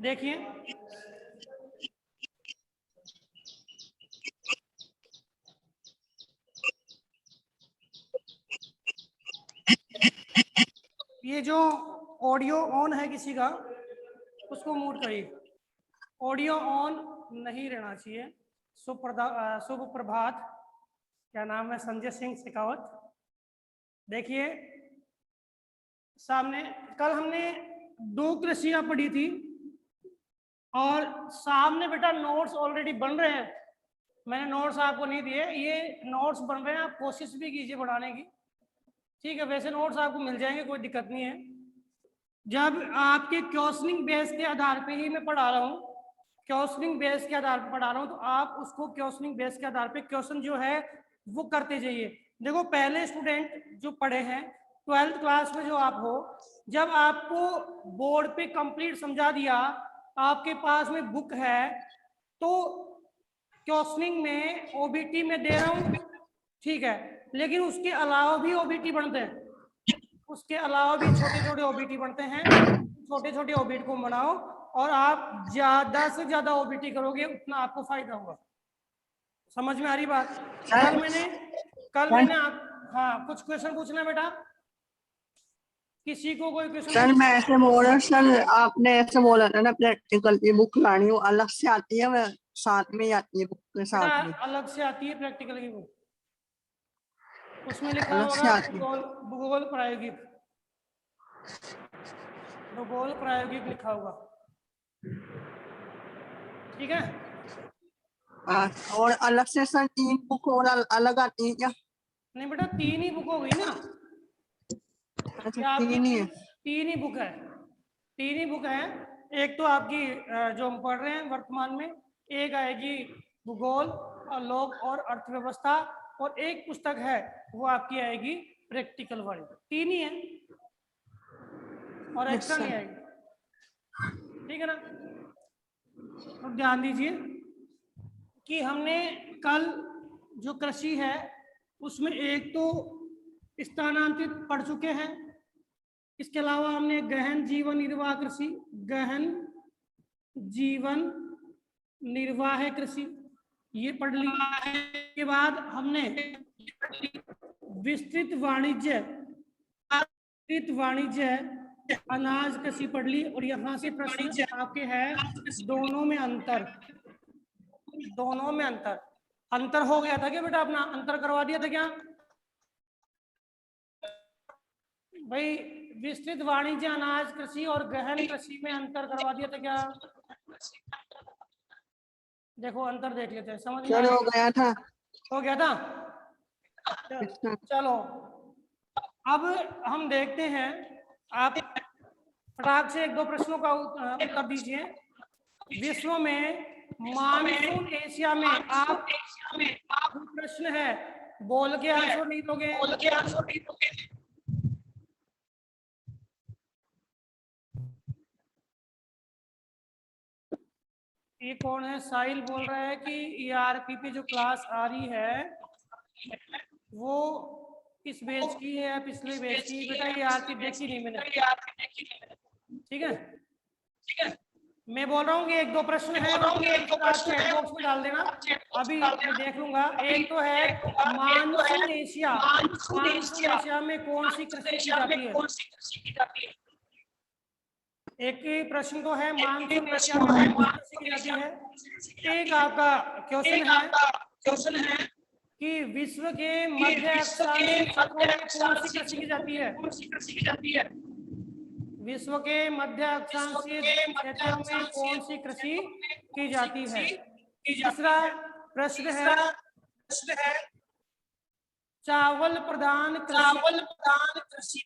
देखिए ये जो ऑडियो ऑन है किसी का उसको म्यूट करिए। ऑडियो ऑन नहीं रहना चाहिए। शुभ प्रभात। क्या नाम है? संजय सिंह शेखावत। देखिए सामने कल हमने 2 कृषियां पढ़ी थी और सामने बेटा नोट्स ऑलरेडी बन रहे हैं। मैंने नोट्स आपको नहीं दिए, ये नोट्स बन रहे हैं, आप कोशिश भी कीजिए बढ़ाने की। ठीक है, वैसे नोट्स आपको मिल जाएंगे, कोई दिक्कत नहीं है। जब आपके क्वेश्चनिंग बेस के आधार पे ही मैं पढ़ा रहा हूँ, क्वेश्चनिंग बेस के आधार पर पढ़ा रहा हूँ, तो आप उसको क्वेश्चनिंग बेस के आधार पे क्वेश्चन जो है वो करते जाइए। देखो पहले स्टूडेंट जो पढ़े हैं 12th क्लास में जो आप हो, जब आपको बोर्ड पे कंप्लीट समझा दिया, आपके पास में बुक है, तो क्वेश्चनिंग में ओबीटी में दे रहा हूँ, ठीक है, लेकिन उसके अलावा भी ओबीटी बनते हैं, उसके अलावा भी छोटे छोटे ओबीटी बनते हैं। छोटे छोटे ओबीटी को बनाओ और आप ज्यादा से ज्यादा ओबीटी करोगे उतना आपको फायदा होगा। समझ में आ रही बात? कल मैंने आप हाँ कुछ क्वेश्चन पूछना है बेटा, किसी को कोई क्वेश्चन? सर मैं ऐसे बोल रहा, सर आपने ऐसे बोला था ना प्रैक्टिकल की बुक लानी हो, अलग से आती है, मैं साथ में ही आती है बुक के साथ में? अलग से आती है प्रैक्टिकल की बुक, उसमें लिखा अलग से होगा आती है। भूगोल प्रायोगिक, भूगोल प्रायोगिक लिखा होगा, ठीक है। और अलग से सर 3 बुक और अलग आती है क्या? नहीं बेटा 3 ही बुक हो गई ना, अच्छा ये आपकी 3 ही है। 3 ही बुक है, 3 ही बुक है। एक तो आपकी जो हम पढ़ रहे हैं वर्तमान में, एक आएगी भूगोल और लोक और अर्थव्यवस्था, और एक पुस्तक है वो आपकी आएगी प्रैक्टिकल वाली। 3 ही है और एक्स्ट्रा नहीं आएगी, ठीक है ना। तो ध्यान दीजिए कि हमने कल जो कृषि है उसमें एक तो स्थानांतरित पढ़ चुके हैं, इसके अलावा हमने गहन जीवन निर्वाह कृषि, गहन जीवन निर्वाह कृषि ये पढ़ ली। के बाद हमने विस्तृत वाणिज्य अनाज कृषि पढ़ ली, और यहाँ से प्रश्न आपके हैं दोनों में अंतर, दोनों में अंतर हो गया था क्या बेटा? अपना अंतर करवा दिया था क्या भाई? विस्तृत वाणिज्य अनाज कृषि और गहन कृषि में अंतर करवा दिया था क्या? देखो अंतर देख लेते हैं, समझ में हो गया था, हो गया था। चलो अब हम देखते हैं, आप फटाक से 1-2 प्रश्नों का उत्तर दीजिए। विश्व में मानसून एशिया में, आप प्रश्न है बोल के आंसर नहीं दोगे, ये कौन है? साहिल बोल रहा है कि ईआरपी पे जो क्लास आ रही है वो किस बैच की है, पिछले बैच की? बेटा ईआरपी देखी नहीं मैंने, ठीक है। मैं बोल रहा हूँ कि 1-2 प्रश्न है उनके आंसर आप चैट बॉक्स में डाल देना, अभी मैं देख लूंगा। एक तो है मानसून एशिया में कौन सी कृषि की जाती है? एक प्रश्न तो है मानसून एशिया में कौन सी कृषि की जाती है। एक आपका क्वेश्चन है कि विश्व के मध्य अक्षांशीय क्षेत्रों में कौन सी कृषि की जाती है? विश्व के मध्य अक्षांशीय क्षेत्रों में कौन सी कृषि की जाती है? तीसरा प्रश्न है चावल प्रधान कृषि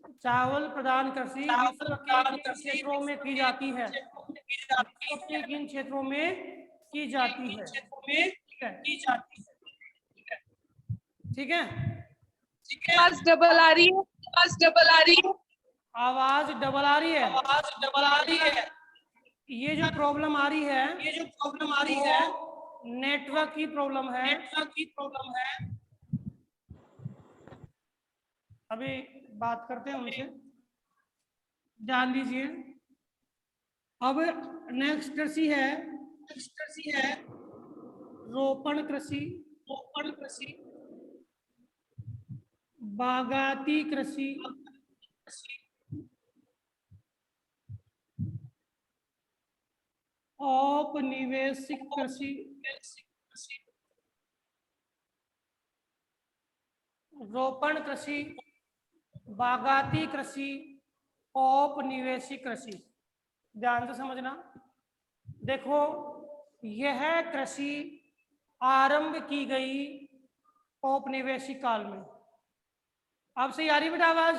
विश्व के किन क्षेत्रों में की जाती है? विश्व के किन क्षेत्रों में की जाती है? ठीक है। आवाज डबल आ रही है, आवाज डबल आ रही है। ये जो प्रॉब्लम आ रही है नेटवर्क की प्रॉब्लम है। अभी बात करते हैं उनसे, ध्यान दीजिए। अब नेक्स्ट कृषि है रोपण कृषि, बागाती कृषि, औपनिवेशिक कृषि, रोपण कृषि, बागाती कृषि, औपनिवेशिक कृषि। ध्यान से समझना। देखो, यह कृषि आरंभ की गई औपनिवेशिक काल में। अब से आ रही बेटा आवाज?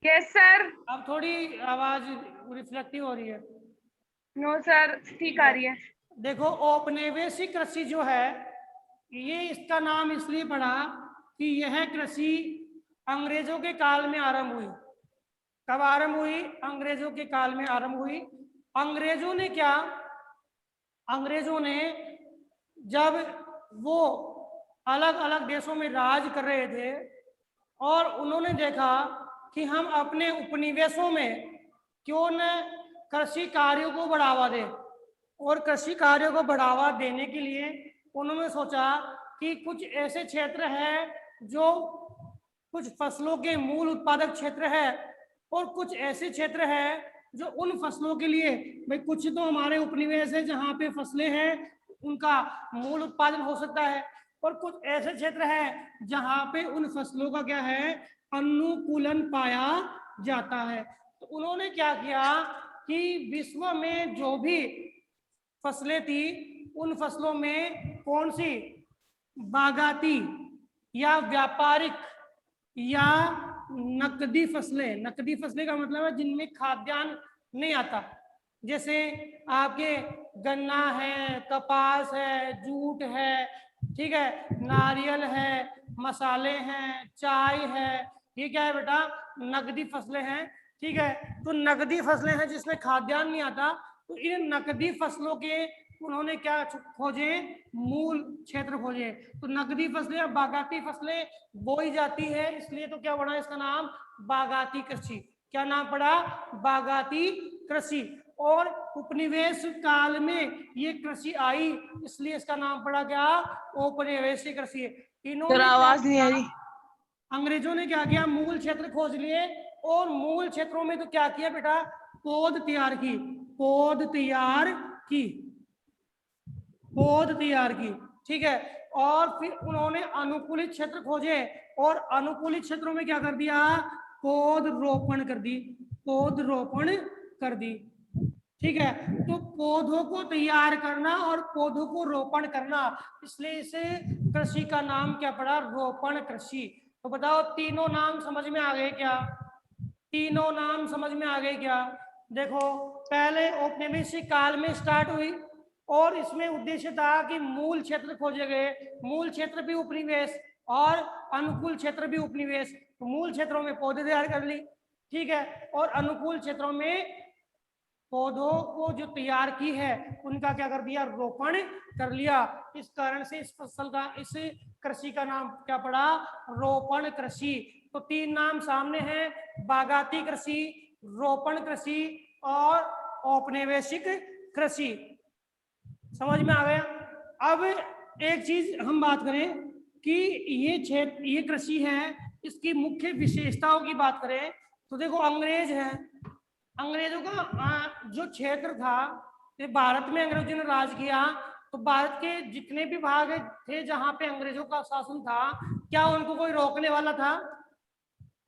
Yes sir. अब थोड़ी आवाज रिफ्लेक्टिव हो रही है। नो सर, ठीक आ रही है। देखो, औपनिवेशिक कृषि जो है, ये इसका नाम इसलिए पड़ा कि यह कृषि अंग्रेजों के काल में आरंभ हुई। कब आरंभ हुई? अंग्रेजों के काल में आरंभ हुई। अंग्रेजों ने क्या, अंग्रेजों ने जब वो अलग अलग देशों में राज कर रहे थे और उन्होंने देखा कि हम अपने उपनिवेशों में क्यों न कृषि कार्यों को बढ़ावा दें, और कृषि कार्यों को बढ़ावा देने के लिए उन्होंने सोचा कि कुछ ऐसे क्षेत्र हैं जो कुछ फसलों के मूल उत्पादक क्षेत्र है, और कुछ ऐसे क्षेत्र हैं जो उन फसलों के लिए, भाई कुछ तो हमारे उपनिवेश है जहाँ पे फसलें हैं उनका मूल उत्पादन हो सकता है, और कुछ ऐसे क्षेत्र हैं जहाँ पे उन फसलों का क्या है, अनुकूलन पाया जाता है। तो उन्होंने क्या किया कि विश्व में जो भी फसलें थी उन फसलों में कौन सी बागाती या व्यापारिक या नकदी फसलें, नकदी फसलें का मतलब है जिनमें खाद्यान्न नहीं आता, जैसे आपके गन्ना है, कपास है, जूट है, ठीक है, नारियल है, मसाले हैं, चाय है, ये क्या है बेटा, नकदी फसलें हैं। ठीक है, तो नकदी फसलें हैं जिसमें खाद्यान्न नहीं आता, तो इन नकदी फसलों के उन्होंने क्या खोजे, मूल क्षेत्र खोजे। तो नकदी फसलें या बागाती फसलें बोई जाती है, इसलिए तो क्या बना इसका नाम, बागाती कृषि। क्या नाम पड़ा, बागाती कृषि। और उपनिवेश काल में ये कृषि आई, इसलिए इसका नाम पड़ा क्या, औपनिवेशिक कृषि। इन्होंने आवाज नहीं आ रही। अंग्रेजों ने क्या किया, मूल क्षेत्र खोज लिए, और मूल क्षेत्रों में तो क्या किया बेटा, पौध तैयार की, पौध तैयार की, पौध तैयार की। ठीक है, और फिर उन्होंने अनुकूलित क्षेत्र खोजे, और अनुकूलित क्षेत्रों में क्या कर दिया, पौध रोपण कर दी, पौध रोपण कर दी। ठीक है, तो पौधों को तैयार करना और पौधों को रोपण करना, इसलिए इसे कृषि का नाम क्या पड़ा, रोपण कृषि। तो बताओ, तीनों नाम समझ में आ गए क्या, तीनों नाम समझ में आ गए क्या? देखो, पहले औपनिवेशिक काल में स्टार्ट हुई, और इसमें उद्देश्य था कि मूल क्षेत्र खोजे गए, मूल क्षेत्र भी उपनिवेश और अनुकूल क्षेत्र भी उपनिवेश। तो मूल क्षेत्रों में पौधे तैयार कर ली, ठीक है, और अनुकूल क्षेत्रों में पौधों को जो तैयार की है उनका क्या कर दिया, रोपण कर लिया। इस कारण से इस फसल का, इस कृषि का नाम क्या पड़ा, रोपण कृषि। तो तीन नाम सामने हैं, बागाती कृषि, रोपण कृषि और औपनिवेशिक कृषि। समझ में आ गया? अब एक चीज हम बात करें कि ये क्षेत्र, ये कृषि है, इसकी मुख्य विशेषताओं की बात करें तो देखो, अंग्रेज है, अंग्रेजों का जो क्षेत्र था, ये भारत में अंग्रेजों ने राज किया, तो भारत के जितने भी भाग थे जहां पे अंग्रेजों का शासन था, क्या उनको कोई रोकने वाला था?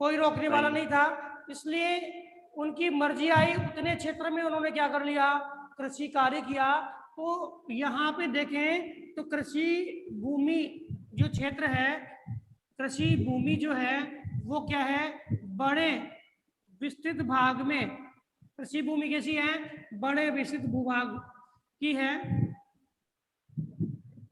कोई रोकने वाला नहीं था। इसलिए उनकी मर्जी आई, उतने क्षेत्र में उन्होंने क्या कर लिया, कृषि कार्य किया। तो यहाँ पे देखें तो कृषि भूमि जो क्षेत्र है, कृषि भूमि जो है वो क्या है, बड़े विस्तृत भाग में, कृषि भूमि कैसी है, बड़े विस्तृत भूभाग की है,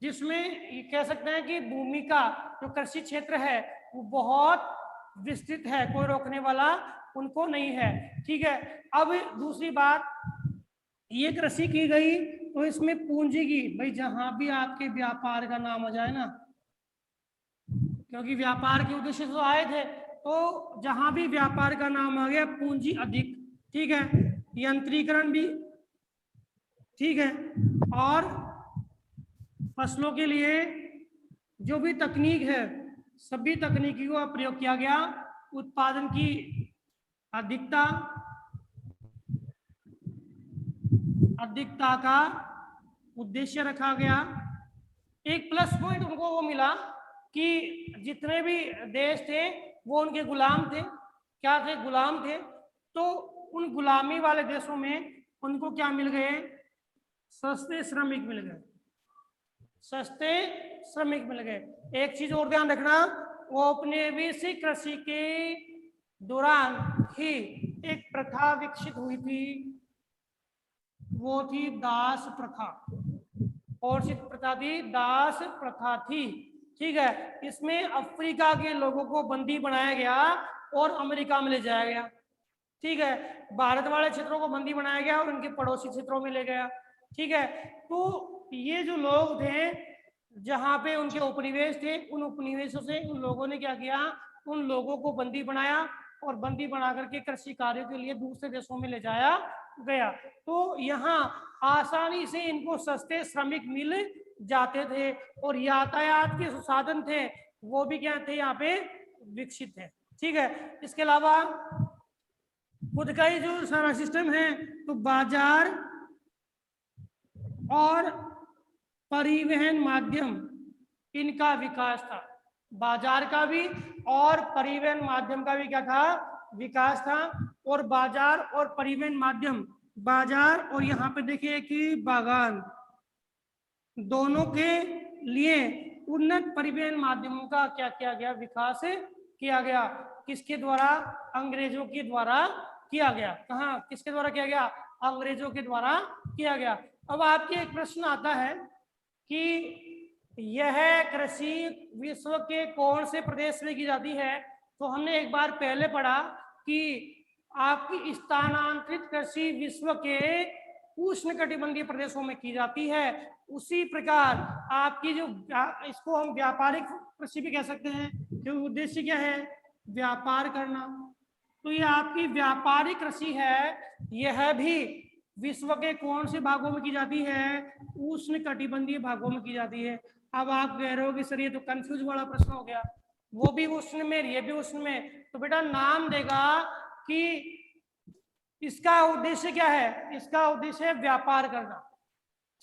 जिसमें ये कह सकते हैं कि भूमि का जो कृषि क्षेत्र है वो बहुत विस्तृत है, कोई रोकने वाला उनको नहीं है। ठीक है, अब दूसरी बात, ये कृषि की गई तो इसमें पूंजी की, भाई जहां भी आपके व्यापार का नाम आ जाए ना, क्योंकि व्यापार के उद्देश्य से तो आए थे, तो जहां भी व्यापार का नाम आ गया, पूंजी अधिक। ठीक है, यंत्रीकरण भी, ठीक है, और फसलों के लिए जो भी तकनीक है सभी तकनीकी का प्रयोग किया गया। उत्पादन की अधिकता का उद्देश्य रखा गया। एक प्लस पॉइंट उनको वो मिला कि जितने भी देश थे वो उनके गुलाम थे। क्या थे? गुलाम थे। तो उन गुलामी वाले देशों में उनको क्या मिल गए? सस्ते श्रमिक मिल गए, सस्ते श्रमिक मिल गए। एक चीज और ध्यान रखना, वो औपनिवेशिक कृषि के दौरान ही एक प्रथा विकसित हुई थी, वो थी दास प्रथा। और सी प्रथा थी? दास प्रथा थी, ठीक है। इसमें अफ्रीका के लोगों को बंदी बनाया गया और अमेरिका में ले जाया गया, ठीक है। भारत वाले क्षेत्रों को बंदी बनाया गया और उनके पड़ोसी क्षेत्रों में ले गया, ठीक है। तो ये जो लोग थे जहाँ पे उनके उपनिवेश थे, उन उपनिवेशों से उन लोगों ने क्या किया? उन लोगों को बंदी बनाया और बंदी बना करके कृषि कार्यों के लिए दूसरे देशों में ले जाया गया। तो यहाँ आसानी से इनको सस्ते श्रमिक मिल जाते थे और यातायात के जो साधन थे वो भी क्या थे? यहाँ पे विकसित थे, ठीक है। इसके अलावा खुद का ही जो सारा सिस्टम है, तो बाजार और परिवहन माध्यम, इनका विकास था। बाजार का भी और परिवहन माध्यम का भी क्या था? विकास था। और बाजार और परिवहन माध्यम, बाजार और यहाँ पे देखिए कि बागान, दोनों के लिए उन्नत परिवहन माध्यमों का क्या किया गया? विकास किया गया। किसके द्वारा? अंग्रेजों के द्वारा किया गया। कहाँ? किसके द्वारा किया गया? अंग्रेजों के द्वारा किया गया। अब आपके एक प्रश्न आता है कि यह कृषि विश्व के कौन से प्रदेश में की जाती है? तो हमने एक बार पहले पढ़ा कि आपकी स्थानांतरित कृषि विश्व के उष्णकटिबंधीय प्रदेशों में की जाती है। उसी प्रकार आपकी जो इसको हम व्यापारिक कृषि भी कह सकते हैं, क्योंकि उद्देश्य क्या है? व्यापार करना। तो ये आपकी व्यापारिक कृषि है, यह भी विश्व के कौन से भागों में की जाती है? उष्णकटिबंधीय भागों में की जाती है। अब आप कह रहे हो कि सर ये तो कंफ्यूज वाला प्रश्न हो गया, वो भी उष्ण में ये भी उष्ण में। तो बेटा नाम देगा कि इसका उद्देश्य क्या है? इसका उद्देश्य है व्यापार करना,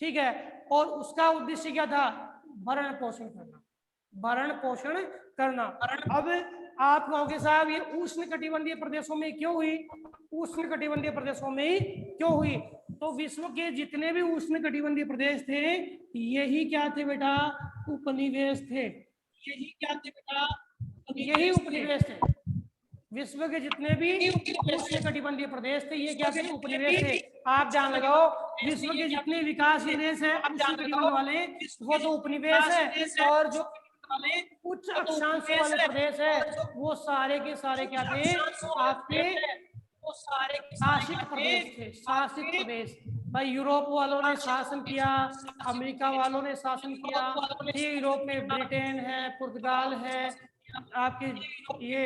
ठीक है। और उसका उद्देश्य क्या था? भरण पोषण करना, भरण पोषण करना। अब आप कहोगे साहब ये उष्णकटिबंधीय प्रदेशों में क्यों हुई? उष्णकटिबंधीय प्रदेशों में क्यों हुई? तो विश्व के जितने भी उष्णकटिबंधीय प्रदेश थे यही क्या थे बेटा? उपनिवेश थे। यही क्या थे बेटा? यही उपनिवेश थे। विश्व के जितने भी उष्णकटिबंधीय प्रदेश थे ये क्या थे? उपनिवेश थे। आप जान लगाओ विश्व के जितने विकासशील देश है उष्णकटिबंध वाले, वो तो उपनिवेश है। और जो उच्च अक्षांश वाले प्रदेश है वो सारे के सारे क्या थे? आपके वो सारे शासित प्रदेश थे, शासित प्रदेश। भाई यूरोप वालों ने शासन किया, अमेरिका वालों ने शासन किया, यूरोप में ब्रिटेन है, पुर्तगाल है, आपके ये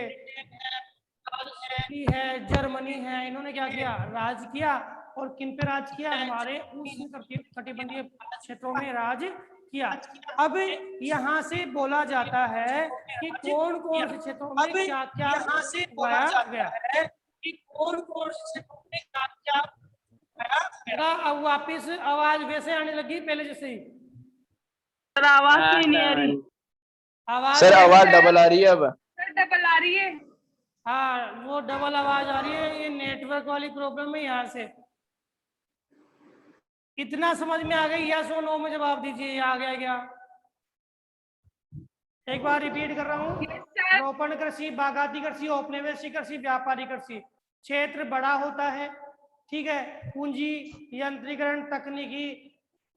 है, जर्मनी है, इन्होंने क्या किया? राज किया। और किन पे राज किया? हमारे उष्णकटिबंधीय क्षेत्रों में राज किया। अब यहाँ से बोला जाता है कि कौन कौन से क्षेत्रों में क्या क्या उगाया गया है, कि कौन कौन से क्षेत्रों में क्या क्या उगाया गया। अब वापिस आवाज वैसे आने लगी पहले जैसे ही? आवाज तो नहीं आ रही। आवाज सर आवाज डबल आ रही है। अब सर डबल आ रही है। हाँ वो डबल आवाज आ रही है, ये नेटवर्क वाली प्रॉब्लम है। यहाँ से इतना समझ में आ गई? यस और नो में जवाब दीजिए। आ गया क्या? एक बार रिपीट कर रहा हूँ। रोपण कृषि, बागाती कृषि, औपनिवेशिक कृषि, व्यापारी कृषि। क्षेत्र बड़ा होता है, ठीक है। पूंजी, यंत्रीकरण, तकनीकी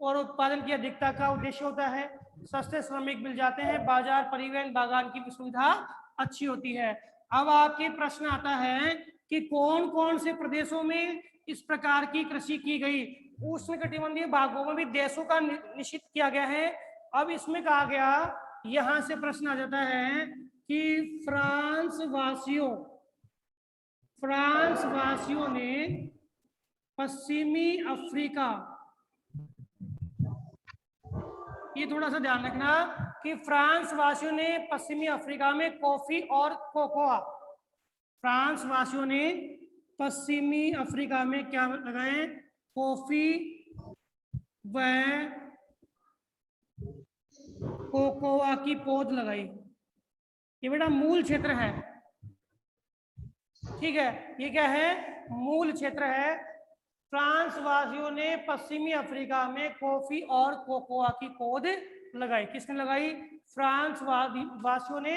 और उत्पादन की अधिकता का उद्देश्य होता है। सस्ते श्रमिक मिल जाते हैं। बाजार, परिवहन, बागान की सुविधा अच्छी होती है। अब आपके प्रश्न आता है कि कौन कौन से प्रदेशों में इस प्रकार की कृषि की गई? उष्णकटिबंधीय भागों में भी देशों का निश्चित किया गया है। अब इसमें कहा गया, यहां से प्रश्न आ जाता है कि फ्रांस वासियों ने पश्चिमी अफ्रीका, ये थोड़ा सा ध्यान रखना कि फ्रांस वासियों ने पश्चिमी अफ्रीका में कॉफी और कोकोआ, फ्रांस वासियों ने पश्चिमी अफ्रीका में क्या लगाए? कॉफी व कोकोआ की पौध लगाई। ये बेटा मूल क्षेत्र है, ठीक है, ये क्या है? मूल क्षेत्र है। फ्रांस वासियों ने पश्चिमी अफ्रीका में कॉफी और कोकोआ की पौध लगाई। किसने लगाई? फ्रांस वासियों ने।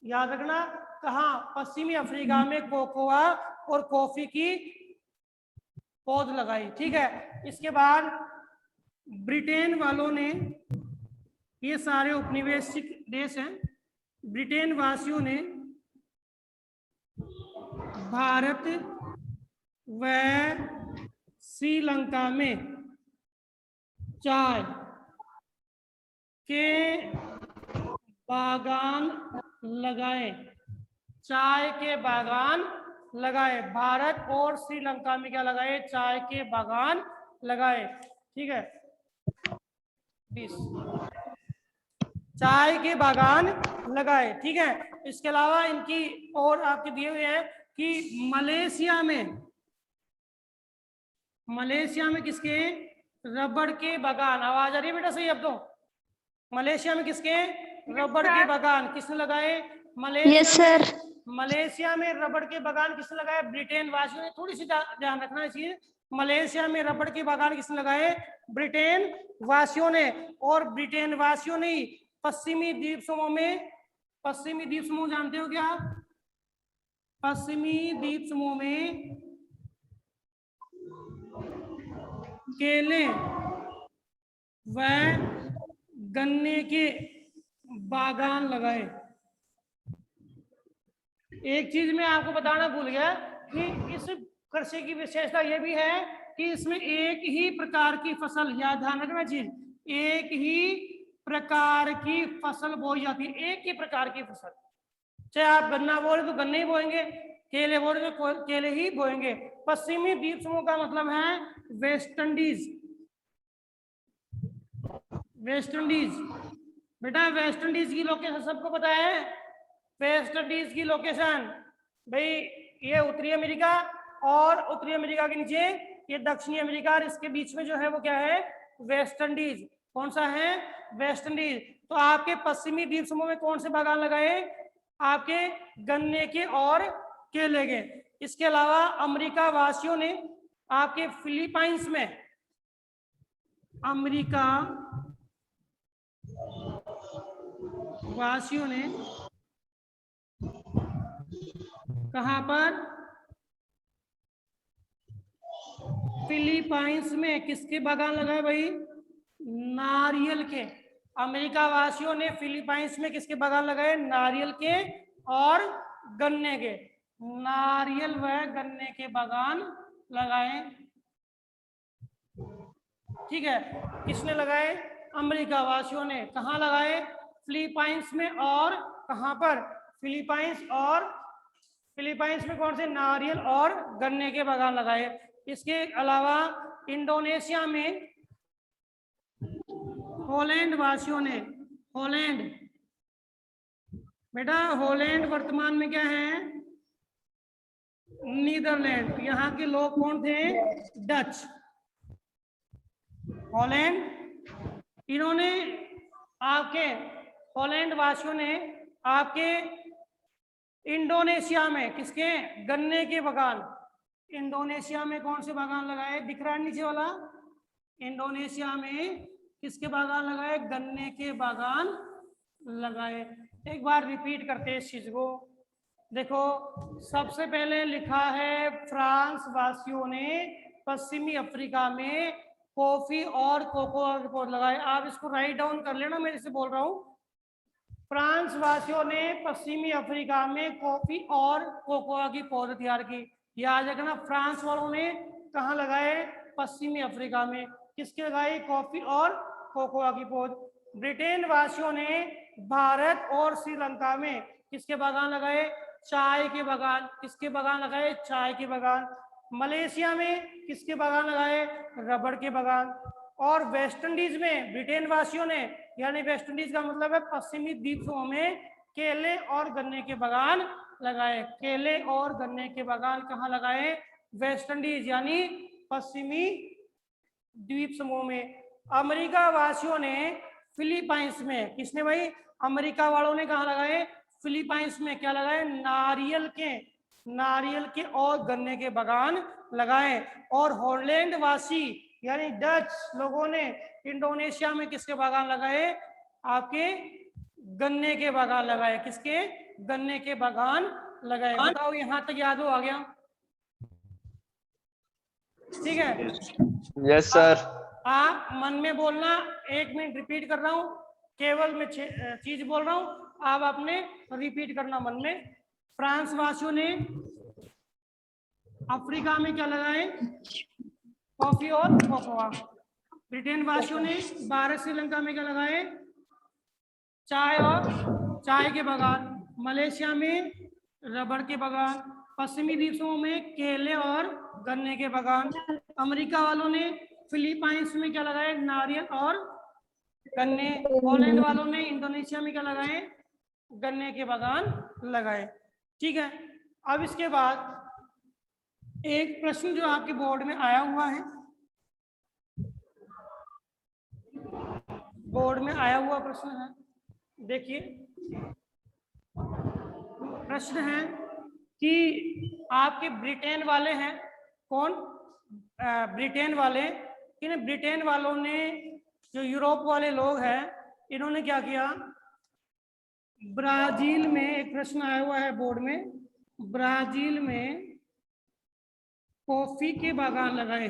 याद रखना, कहाँ? पश्चिमी अफ्रीका में कोकोआ और कॉफी की पौध लगाई, ठीक है। इसके बाद ब्रिटेन वालों ने, ये सारे उपनिवेशिक देश हैं, ब्रिटेन वासियों ने भारत व श्रीलंका में चाय के बागान लगाए, चाय के बागान लगाए। भारत और श्रीलंका में क्या लगाए? चाय के बागान लगाए, ठीक है। 20 चाय के बागान लगाए, ठीक है। इसके अलावा इनकी और आपके दिए हुए हैं कि मलेशिया में किसके? रबड़ के बागान। आवाज आ रही है बेटा सही? अब तो मलेशिया में किसके? रबड़ के बागान। किसने लगाए? मलेशिया में रबड़ के बागान किसने लगाए? ब्रिटेन वासियों ने। थोड़ी सी ध्यान रखना चाहिए, मलेशिया में रबड़ के बागान किसने लगाए? ब्रिटेन वासियों ने। और ब्रिटेन वासियों ने पश्चिमी द्वीप समूह में, पश्चिमी द्वीप समूह जानते हो क्या? पश्चिमी द्वीप समूह में केले व गन्ने के बागान लगाए। एक चीज मैं आपको बताना भूल गया कि इस कृषि की विशेषता यह भी है कि इसमें एक ही प्रकार की फसल, या ध्यान रखना चीज, एक ही प्रकार की फसल बोई जाती है। एक ही प्रकार की फसल, चाहे आप गन्ना बोले तो गन्ने ही बोएंगे, केले बोले तो केले ही बोएंगे। पश्चिमी द्वीप समूह का मतलब है वेस्ट इंडीज। वेस्ट इंडीज बेटा, वेस्ट इंडीज की लोकेशन सबको पता है? वेस्ट इंडीज की लोकेशन भाई, ये उत्तरी अमेरिका, और उत्तरी अमेरिका के नीचे ये दक्षिणी अमेरिका, और इसके बीच में जो है वो क्या है? West Indies. कौन सा है? West Indies. तो आपके पश्चिमी द्वीप समूह में कौन से बागान लगाए? आपके गन्ने के और केले के। इसके अलावा अमेरिका वासियों ने आपके फिलीपाइंस में, अमेरिका वासियों ने कहां पर? फिलीपाइंस में किसके बागान लगाए भाई? नारियल के। अमेरिका वासियों ने फिलीपाइंस में किसके बागान लगाए? नारियल के और गन्ने के। नारियल व गन्ने के बागान लगाए, ठीक है। किसने लगाए? अमेरिका वासियों ने। कहाँ लगाए? फिलीपाइंस में। और कहां पर? फिलीपाइंस। और फिलीपाइंस में कौन से? नारियल और गन्ने के बागान लगाए। इसके अलावा इंडोनेशिया में हॉलैंड वासियों ने, हॉलैंड बेटा, हॉलैंड वर्तमान में क्या है? नीदरलैंड। यहाँ के लोग कौन थे? डच। हॉलैंड, इन्होंने आपके हॉलैंड वासियों ने आपके इंडोनेशिया में किसके? गन्ने के बागान। इंडोनेशिया में कौन से बागान लगाए? दिख रहा है नीचे वाला? इंडोनेशिया में किसके बागान लगाए? गन्ने के बागान लगाए। एक बार रिपीट करते हैं इस चीज को। देखो, सबसे पहले लिखा है फ्रांस वासियों ने पश्चिमी अफ्रीका में कॉफी और कोकोआ के पौधे लगाए। आप इसको राइट डाउन कर लेना, मेरे से बोल रहा हूं। फ्रांस वासियों ने पश्चिमी अफ्रीका में कॉफी और कोकोआ की पौधे तैयार की। याद रखना, फ्रांस वालों ने कहाँ लगाए? पश्चिमी अफ्रीका में। किसके लगाई? कॉफी और कोकोआ की पौध। ब्रिटेन वासियों ने भारत और श्रीलंका में किसके बागान लगाए? चाय के बागान। किसके बागान लगाए? चाय के बागान। मलेशिया में किसके बागान लगाए? रबड़ के बागान। और वेस्ट इंडीज में ब्रिटेन वासियों ने, यानी वेस्ट इंडीज का मतलब है पश्चिमी द्वीप समूह में, केले और गन्ने के बागान लगाए। केले और गन्ने के बागान कहाँ लगाए? वेस्ट इंडीज यानी पश्चिमी द्वीप समूह में। अमेरिका वासियों ने फिलीपाइंस में, किसने भाई? अमेरिका वालों ने कहा लगाए? फिलीपाइंस में। क्या लगाए? नारियल के और गन्ने के बागान लगाए। और हॉलैंड वासी यानी डच लोगों ने इंडोनेशिया में किसके बागान लगाए? आपके गन्ने के बागान लगाए। किसके? गन्ने के बागान लगाए। बताओ यहां तक याद हो आ गया? ठीक है। Yes sir. आप मन में बोलना, 1 मिनट रिपीट कर रहा हूं, केवल मैं चीज बोल रहा हूं, आप अपने रिपीट करना मन में। फ्रांस वासियों ने अफ्रीका में क्या लगाए? कॉफी और कोकोआ। ब्रिटेन वासियों ने भारत श्रीलंका में क्या लगाए? चाय के बागान। मलेशिया में रबड़ के बागान। पश्चिमी द्वीप समूह में केले और गन्ने के बागान। अमेरिका वालों ने फिलीपाइंस में क्या लगाए? नारियल और गन्ने। हॉलैंड वालों ने इंडोनेशिया में क्या लगाए? गन्ने के बागान लगाए। ठीक है। अब इसके बाद एक प्रश्न जो आपके बोर्ड में आया हुआ है, बोर्ड में आया हुआ प्रश्न है, देखिए प्रश्न है कि आपके ब्रिटेन वाले हैं, कौन? ब्रिटेन वाले। इन ब्रिटेन वालों ने, जो यूरोप वाले लोग हैं, इन्होंने क्या किया? ब्राजील में, एक प्रश्न आया हुआ है बोर्ड में, ब्राजील में कॉफी के बागान लगाए।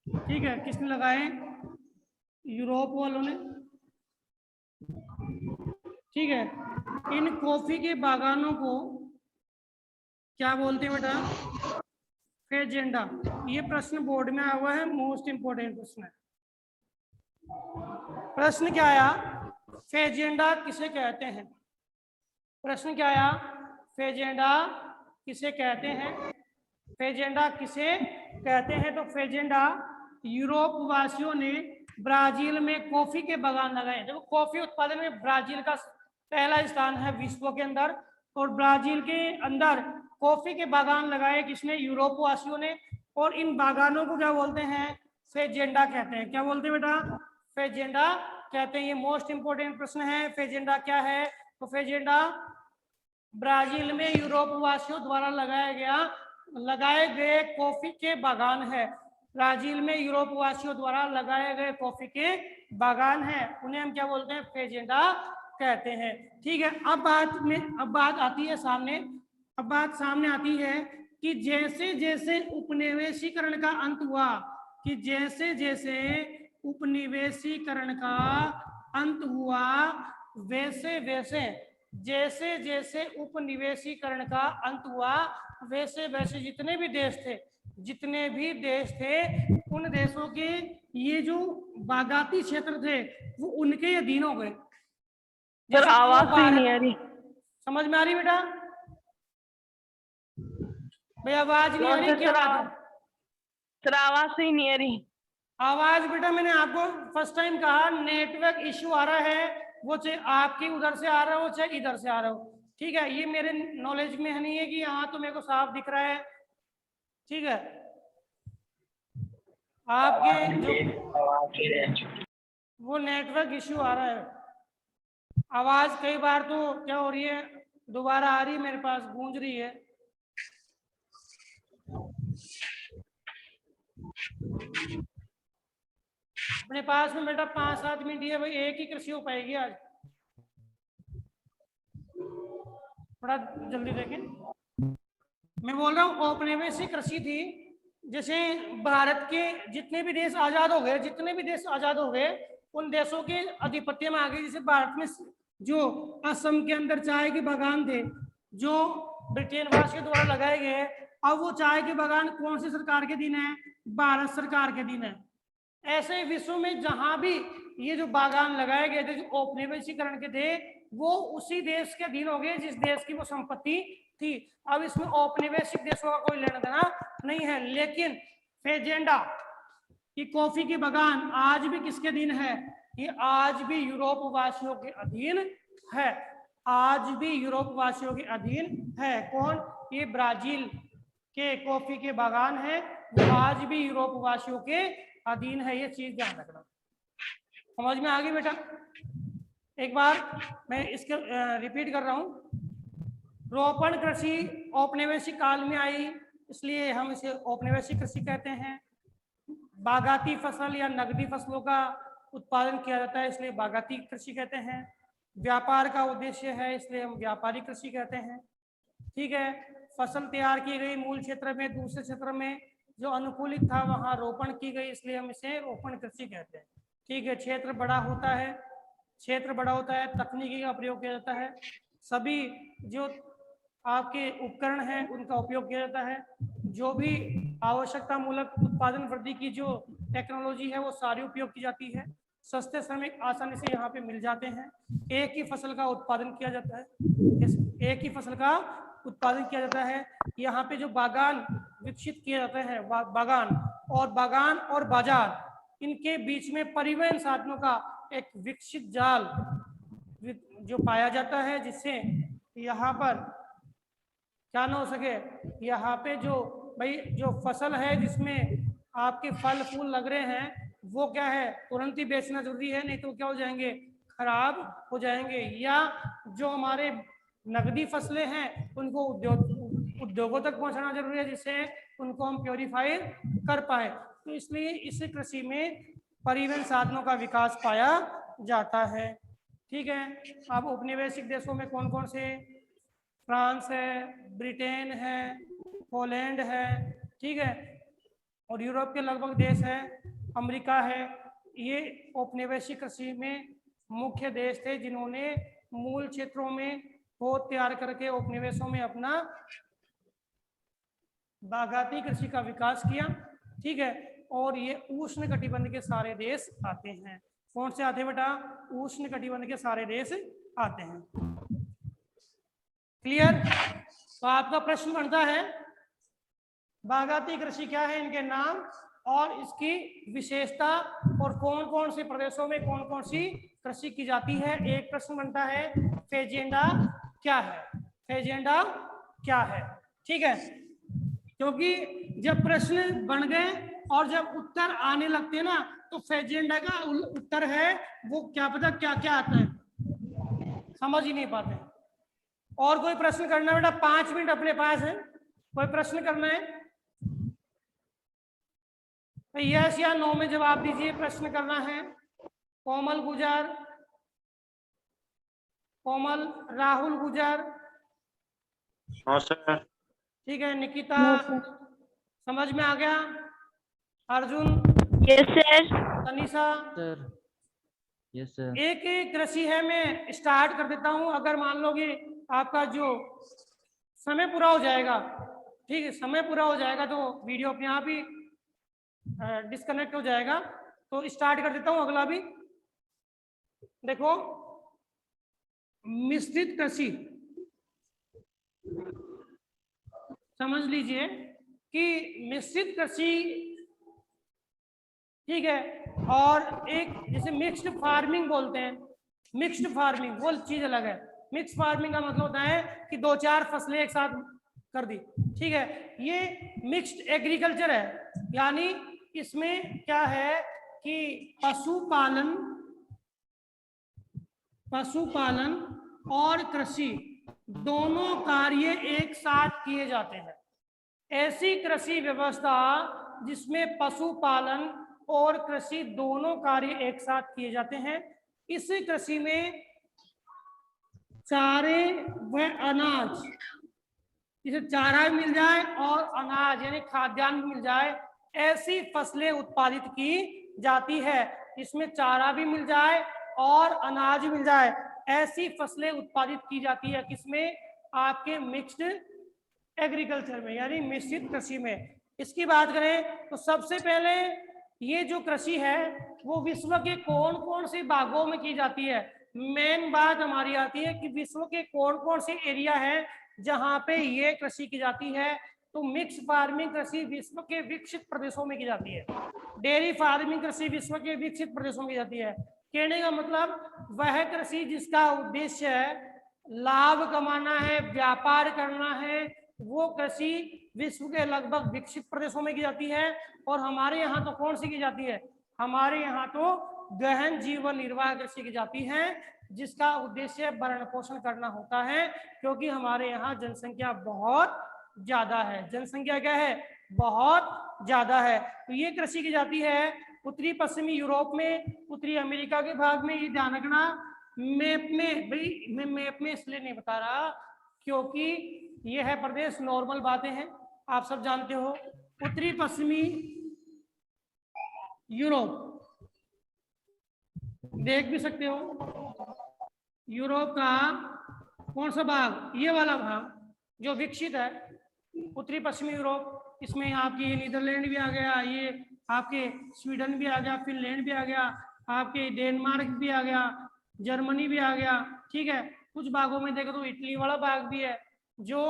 ठीक है, किसने लगाए? यूरोप वालों ने। ठीक है। इन कॉफी के बागानों को क्या बोलते हैं बेटा? फेजेंडा। ये प्रश्न बोर्ड में आया हुआ है, मोस्ट इंपोर्टेंट प्रश्न है। प्रश्न क्या आया? फेजेंडा किसे कहते हैं? प्रश्न क्या आया? फेजेंडा किसे कहते हैं? फेजेंडा किसे कहते हैं? तो फेजेंडा यूरोप वासियों ने ब्राजील में कॉफी के बागान लगाए। देखो, कॉफी उत्पादन में ब्राजील का पहला स्थान है विश्व के अंदर, और ब्राजील के अंदर कॉफी के बागान लगाए किसने? यूरोप वासियों ने। और इन बागानों को क्या बोलते हैं? फेजेंडा कहते हैं। क्या बोलते हैं बेटा? फेजेंडा कहते हैं। ये मोस्ट इंपोर्टेंट प्रश्न है। फेजेंडा क्या है? तो फेजेंडा ब्राजील में यूरोप वासियों द्वारा लगाए गए कॉफी के बागान है। ब्राजील में यूरोप वासियों द्वारा लगाए गए कॉफी के बागान है, उन्हें हम क्या बोलते हैं? फेजेंडा कहते हैं। ठीक है। अब बात आती है सामने। अब बात सामने आती है कि जैसे जैसे उपनिवेशीकरण का अंत हुआ, कि जैसे जैसे उपनिवेशीकरण का अंत हुआ, वैसे वैसे, जैसे जैसे उपनिवेशीकरण का अंत हुआ, वैसे वैसे जितने भी देश थे, उन देशों के ये जो बागाती क्षेत्र थे वो उनके अधीन हो गए। सर आवाज सही नहीं आ रही। समझ में आ रही बेटा? भाई आवाज नहीं आ रही क्या? सर आवाज सही नहीं आ रही। आवाज बेटा, मैंने आपको फर्स्ट टाइम कहा, नेटवर्क इश्यू आ रहा है, वो चाहे आपकी उधर से आ रहा हो चाहे इधर से आ रहा हो। ठीक है, ये मेरे नॉलेज में नहीं है कि यहाँ तो मेरे को साफ दिख रहा है। ठीक है, आपके जो वो नेटवर्क इश्यू आ रहा है। आवाज कई बार तो क्या हो रही है, दोबारा आ रही है, मेरे पास गूंज रही है। अपने पास में बेटा 5-7 मिनट है भाई, एक ही कृषि हो पाएगी आज, थोड़ा जल्दी देखें। मैं बोल रहा हूँ औपनिवेशिक कृषि थी। जैसे भारत के जितने भी देश आजाद हो गए, उन देशों के आधिपत्य में आ गए। जैसे भारत में जो असम के अंदर चाय के बागान थे, जो ब्रिटेन वासियों द्वारा लगाए गए, अब वो चाय के बागान कौन सी सरकार के दिन है? भारत सरकार के दिन है। ऐसे विश्व में जहां भी ये जो बागान लगाए गए थे, जो औपनिवेशीकरण के थे, वो उसी देश के अधीन हो गए जिस देश की वो संपत्ति थी। अब इसमें औपनिवेशिक देशों का कोई लेना देना नहीं है, लेकिन फेजेंडा कि कॉफी की बगान आज भी किसके अधीन है? ये आज भी यूरोप वासियों के अधीन है, आज भी यूरोप वासियों के अधीन है। कौन? ये ब्राजील के कॉफी के बागान है, वो आज भी यूरोप वासियों के अधीन है। ये चीज ध्यान रखना। समझ में आ गई बेटा? एक बार मैं इसके रिपीट कर रहा हूं। रोपण कृषि औपनिवेशिक काल में आई, इसलिए हम इसे औपनिवेशिक कृषि कहते हैं। बागाती फसल या नकदी फसलों का उत्पादन किया जाता है, इसलिए बागाती कृषि कहते हैं। व्यापार का उद्देश्य है, इसलिए हम व्यापारिक कृषि कहते हैं। ठीक है, फसल तैयार की गई मूल क्षेत्र में, दूसरे क्षेत्र में जो अनुकूलित था वहां रोपण की गई, इसलिए हम इसे रोपण कृषि कहते हैं। ठीक है, क्षेत्र बड़ा होता है, क्षेत्र बड़ा होता है, तकनीकी का प्रयोग किया जाता है, सभी जो आपके उपकरण हैं उनका उपयोग किया जाता है, जो भी आवश्यकता मूलक उत्पादन वृद्धि की जो टेक्नोलॉजी है वो सारी उपयोग की जाती है। सस्ते श्रमिक आसानी से यहाँ पे मिल जाते हैं। एक ही फसल का उत्पादन किया जाता है, एक ही फसल का उत्पादन किया जाता है। यहाँ पे जो बागान विकसित किए जाते हैं, बागान और बाजार, इनके बीच में परिवहन साधनों का एक विकसित जाल जो पाया जाता है, जिससे यहाँ पर क्या ना हो सके, यहाँ पे जो भाई जो फसल है जिसमें आपके फल फूल लग रहे हैं वो क्या है, तुरंत ही बेचना जरूरी है, नहीं तो क्या हो जाएंगे, खराब हो जाएंगे। या जो हमारे नकदी फसलें हैं उनको उद्योगों तक पहुंचाना जरूरी है, जिससे उनको हम प्योरीफाई कर पाए। तो इसलिए इस कृषि में परिवहन साधनों का विकास पाया जाता है। ठीक है, अब उपनिवेशिक देशों में कौन कौन से? फ्रांस है, ब्रिटेन है, पोलैंड है, ठीक है, और यूरोप के लगभग देश है, अमेरिका है। ये औपनिवेशिक कृषि में मुख्य देश थे जिन्होंने मूल क्षेत्रों में पौध तैयार करके उपनिवेशों में अपना बागाती कृषि का विकास किया। ठीक है, और ये उष्ण कटिबंध के सारे देश आते हैं। कौन से आते हैं बेटा? उष्ण कटिबंध के सारे देश आते हैं। क्लियर? तो आपका प्रश्न बनता है बागाती कृषि क्या है, इनके नाम और इसकी विशेषता, और कौन कौन से प्रदेशों में कौन कौन सी कृषि की जाती है। एक प्रश्न बनता है फेजेंडा क्या है, फेजेंडा क्या है। ठीक है, क्योंकि जब प्रश्न बन गए और जब उत्तर आने लगते हैं ना, तो फेजेंडा का उत्तर है वो क्या पता क्या क्या आता है, समझ ही नहीं पाते। और कोई प्रश्न करना बेटा? 5 मिनट अपने पास है, कोई प्रश्न करना है? यस या नो में जवाब दीजिए, प्रश्न करना है। कोमल गुजर, कोमल, राहुल गुजर, हाँ सर। ठीक है, निकिता, समझ में आ गया? Arjun, yes sir. Tanisha, sir. Yes sir. एक एक कृषि है, मैं स्टार्ट कर देता हूं। अगर मान लो कि आपका जो समय पूरा हो जाएगा, ठीक है, समय पूरा हो जाएगा तो वीडियो अपने आप ही डिस्कनेक्ट हो जाएगा। तो स्टार्ट कर देता हूं अगला भी। देखो, मिश्रित कृषि, समझ लीजिए कि मिश्रित कृषि, ठीक है, और एक जैसे मिक्स्ड फार्मिंग बोलते हैं, मिक्स्ड फार्मिंग वो चीज अलग है। मिक्स फार्मिंग का मतलब होता है कि 2-4 फसलें एक साथ कर दी। ठीक है, ये मिक्स्ड एग्रीकल्चर है, यानी इसमें क्या है कि पशुपालन और कृषि दोनों कार्य एक साथ किए जाते हैं। ऐसी कृषि व्यवस्था जिसमें पशुपालन और कृषि दोनों कार्य एक साथ किए जाते हैं। इस कृषि में चारे व अनाज, जिसे चारा भी मिल जाए और अनाज यानी खाद्यान्न भी मिल जाए, ऐसी फसलें उत्पादित की जाती है। इसमें चारा भी मिल जाए और अनाज भी मिल जाए, ऐसी फसलें उत्पादित की जाती है। किसमें? आपके मिक्स्ड एग्रीकल्चर में, यानी मिश्रित कृषि में। इसकी बात करें तो सबसे पहले ये जो कृषि है वो विश्व के कौन कौन से भागों में की जाती है। मेन बात हमारी आती है कि विश्व के कौन कौन से एरिया है जहां पे ये कृषि की जाती है। तो मिक्स फार्मिंग कृषि विश्व के विकसित प्रदेशों में की जाती है। डेयरी फार्मिंग कृषि विश्व के विकसित प्रदेशों में की जाती है। कहने का मतलब वह कृषि जिसका उद्देश्य है लाभ कमाना है, व्यापार करना है, वो कृषि विश्व के लगभग विकसित प्रदेशों में की जाती है। और हमारे यहाँ तो कौन सी की जाती है? हमारे यहाँ तो गहन जीवन निर्वाह कृषि की जाती है, जिसका उद्देश्य भरण पोषण करना होता है, क्योंकि हमारे यहाँ जनसंख्या बहुत ज्यादा है। जनसंख्या क्या है? बहुत ज्यादा है। तो ये कृषि की जाती है उत्तरी पश्चिमी यूरोप में, उत्तरी अमेरिका के भाग में। ये ध्यान रखना, मैप में भाई, मैं मैप में इसलिए नहीं बता रहा क्योंकि ये है प्रदेश, नॉर्मल बातें हैं, आप सब जानते हो। उत्तरी पश्चिमी यूरोप देख भी सकते हो। यूरोप का कौन सा भाग? ये वाला भाग जो विकसित है, उत्तरी पश्चिमी यूरोप। इसमें आपकी नीदरलैंड भी आ गया, ये आपके स्वीडन भी आ गया, फिनलैंड भी आ गया, आपके डेनमार्क भी आ गया, जर्मनी भी आ गया। ठीक है, कुछ भागों में देखो तो इटली वाला भाग भी है, जो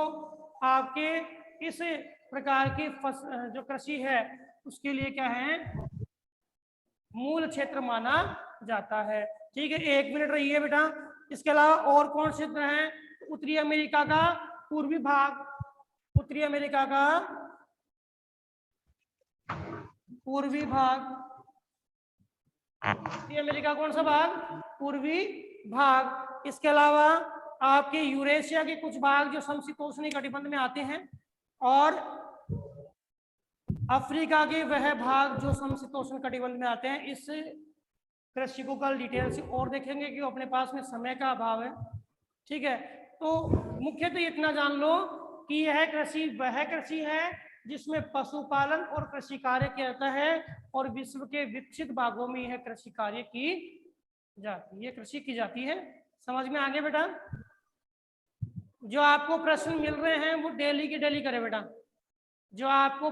आपके इस प्रकार की जो कृषि है उसके लिए क्या है, मूल क्षेत्र माना जाता है। ठीक है, 1 मिनट रहिए बेटा। इसके अलावा और कौन से क्षेत्र हैं? उत्तरी अमेरिका का पूर्वी भाग, उत्तरी अमेरिका का पूर्वी भाग, उत्तरी अमेरिका कौन सा भाग? पूर्वी भाग। इसके अलावा आपके यूरेशिया के कुछ भाग जो समशीतोष्ण कटिबंध में आते हैं, और अफ्रीका के वह भाग जो समशीतोष्ण कटिबंध में आते हैं। इस कृषि को कल डिटेल से और देखेंगे कि अपने पास में समय का अभाव है। ठीक है, तो मुख्यतः इतना जान लो कि यह कृषि वह कृषि है जिसमें पशुपालन और कृषि कार्य किया जाता है, और विश्व के विकसित भागों में यह कृषि कार्य की जाती है, ये कृषि की जाती है। समझ में आ गया बेटा? जो आपको प्रश्न मिल रहे हैं वो डेली के डेली करें बेटा। जो आपको